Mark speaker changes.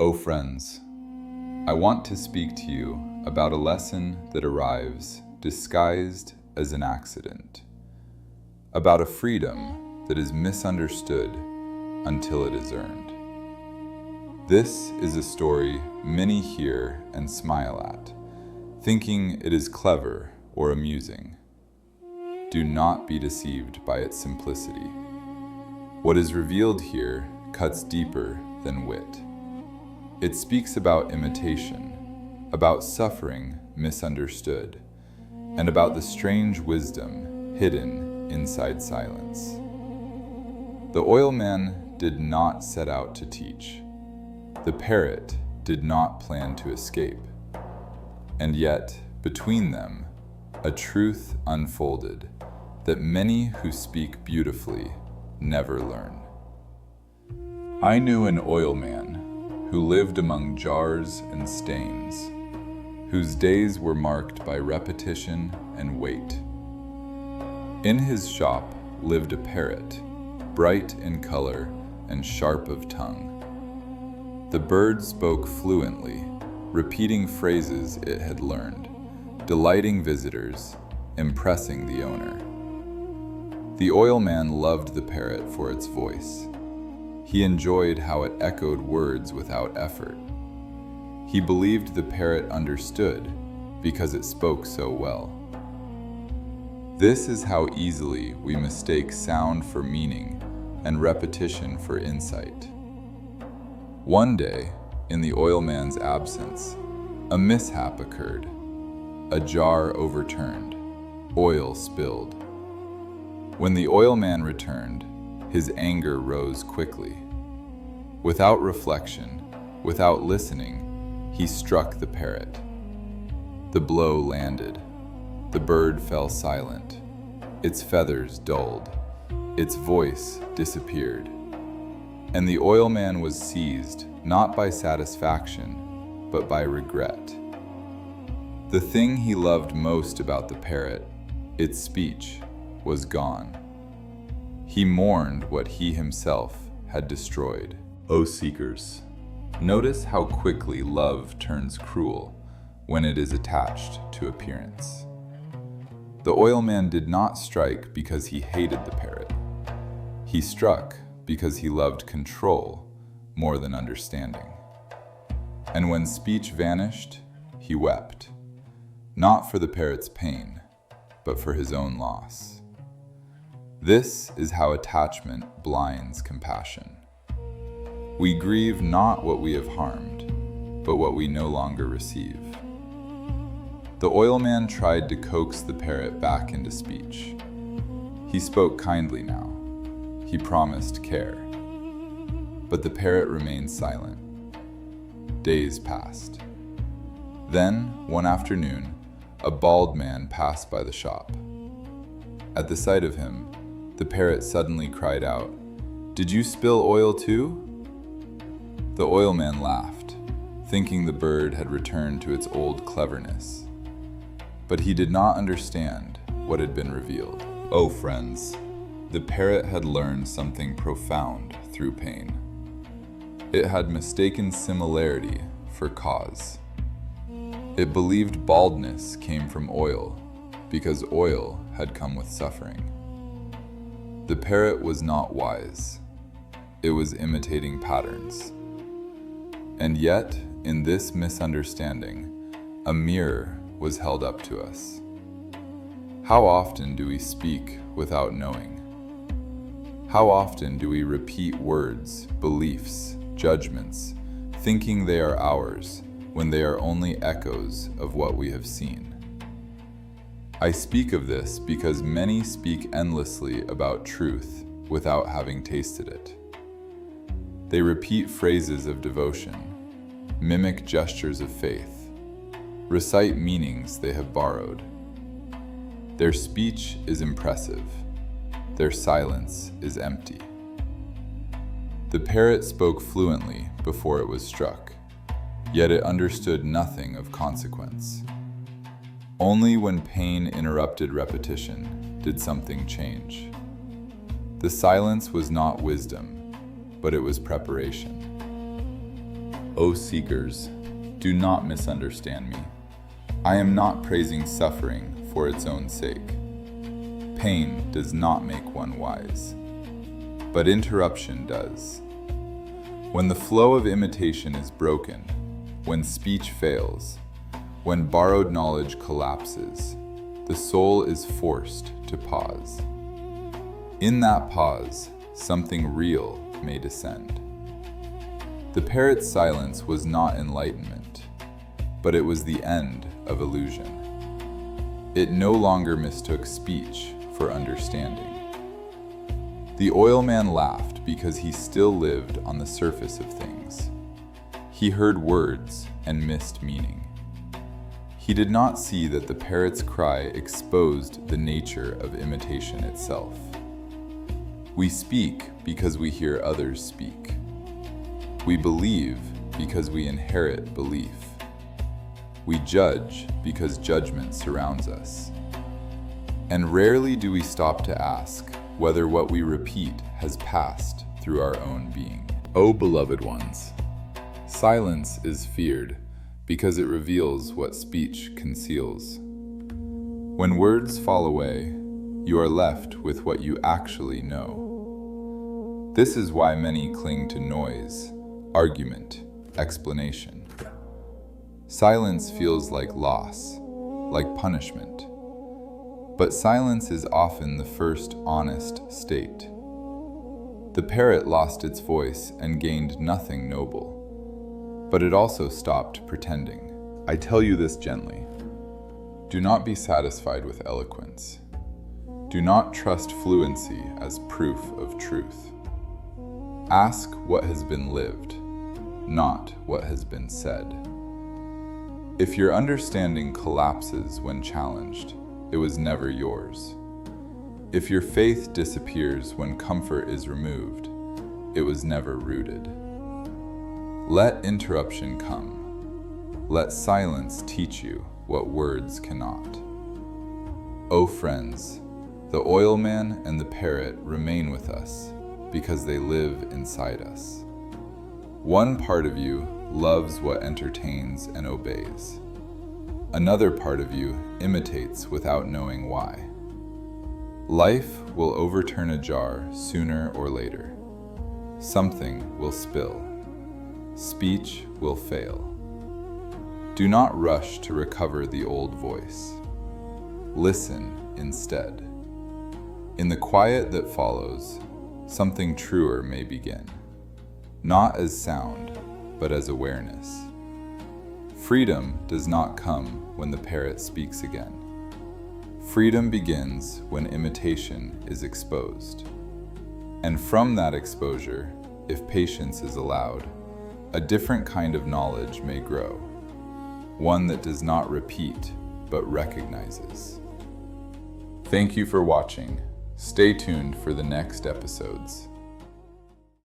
Speaker 1: Oh friends, I want to speak to you about a lesson that arrives disguised as an accident, about a freedom that is misunderstood until it is earned. This is a story many hear and smile at, thinking it is clever or amusing. Do not be deceived by its simplicity. What is revealed here cuts deeper than wit. It speaks about imitation, about suffering misunderstood, and about the strange wisdom hidden inside silence. The Oilman did not set out to teach. The parrot did not plan to escape. And yet, between them, a truth unfolded that many who speak beautifully never learn. I knew an oilman who lived among jars and stains, whose days were marked by repetition and weight. In his shop lived a parrot, bright in color and sharp of tongue. The bird spoke fluently, repeating phrases it had learned, delighting visitors, impressing the owner. The oilman loved the parrot for its voice. He enjoyed how it echoed words without effort. He believed the parrot understood because it spoke so well. This is how easily we mistake sound for meaning and repetition for insight. One day, in the oilman's absence, a mishap occurred. A jar overturned, oil spilled. When the oilman returned, his anger rose quickly. Without reflection, without listening, he struck the parrot. The blow landed. The bird fell silent. Its feathers dulled. Its voice disappeared. And the oilman was seized not by satisfaction, but by regret. The thing he loved most about the parrot, its speech, was gone. He mourned what he himself had destroyed. O seekers, notice how quickly love turns cruel when it is attached to appearance. The oilman did not strike because he hated the parrot. He struck because he loved control more than understanding. And when speech vanished, he wept, not for the parrot's pain, but for his own loss. This is how attachment blinds compassion. We grieve not what we have harmed, but what we no longer receive. The oilman tried to coax the parrot back into speech. He spoke kindly now. He promised care. But the parrot remained silent. Days passed. Then, one afternoon, a bald man passed by the shop. At the sight of him, the parrot suddenly cried out, "Did you spill oil too?" The oilman laughed, thinking the bird had returned to its old cleverness. But he did not understand what had been revealed. Oh friends, the parrot had learned something profound through pain. It had mistaken similarity for cause. It believed baldness came from oil because oil had come with suffering. The parrot was not wise. It was imitating patterns. And yet, in this misunderstanding, a mirror was held up to us. How often do we speak without knowing? How often do we repeat words, beliefs, judgments, thinking they are ours when they are only echoes of what we have seen? I speak of this because many speak endlessly about truth without having tasted it. They repeat phrases of devotion, mimic gestures of faith, recite meanings they have borrowed. Their speech is impressive. Their silence is empty. The parrot spoke fluently before it was struck, yet it understood nothing of consequence. Only when pain interrupted repetition did something change. The silence was not wisdom, but it was preparation. O seekers, do not misunderstand me. I am not praising suffering for its own sake. Pain does not make one wise, but interruption does. When the flow of imitation is broken, when speech fails, when borrowed knowledge collapses, the soul is forced to pause. In that pause, something real may descend. The parrot's silence was not enlightenment, but it was the end of illusion. It no longer mistook speech for understanding. The oilman laughed because he still lived on the surface of things. He heard words and missed meaning. He did not see that the parrot's cry exposed the nature of imitation itself. We speak because we hear others speak. We believe because we inherit belief. We judge because judgment surrounds us. And rarely do we stop to ask whether what we repeat has passed through our own being. O beloved ones, silence is feared because it reveals what speech conceals. When words fall away, you are left with what you actually know. This is why many cling to noise, argument, explanation. Silence feels like loss, like punishment. But silence is often the first honest state. The parrot lost its voice and gained nothing noble. But it also stopped pretending. I tell you this gently. Do not be satisfied with eloquence. Do not trust fluency as proof of truth. Ask what has been lived, not what has been said. If your understanding collapses when challenged, it was never yours. If your faith disappears when comfort is removed, it was never rooted. Let interruption come. Let silence teach you what words cannot. O friends, the oilman and the parrot remain with us because they live inside us. One part of you loves what entertains and obeys. Another part of you imitates without knowing why. Life will overturn a jar sooner or later. Something will spill. Speech will fail. Do not rush to recover the old voice. Listen instead. In the quiet that follows, something truer may begin, not as sound, but as awareness. Freedom does not come when the parrot speaks again. Freedom begins when imitation is exposed. And from that exposure, if patience is allowed, a different kind of knowledge may grow, one that does not repeat, but recognizes. Thank you for watching. Stay tuned for the next episodes.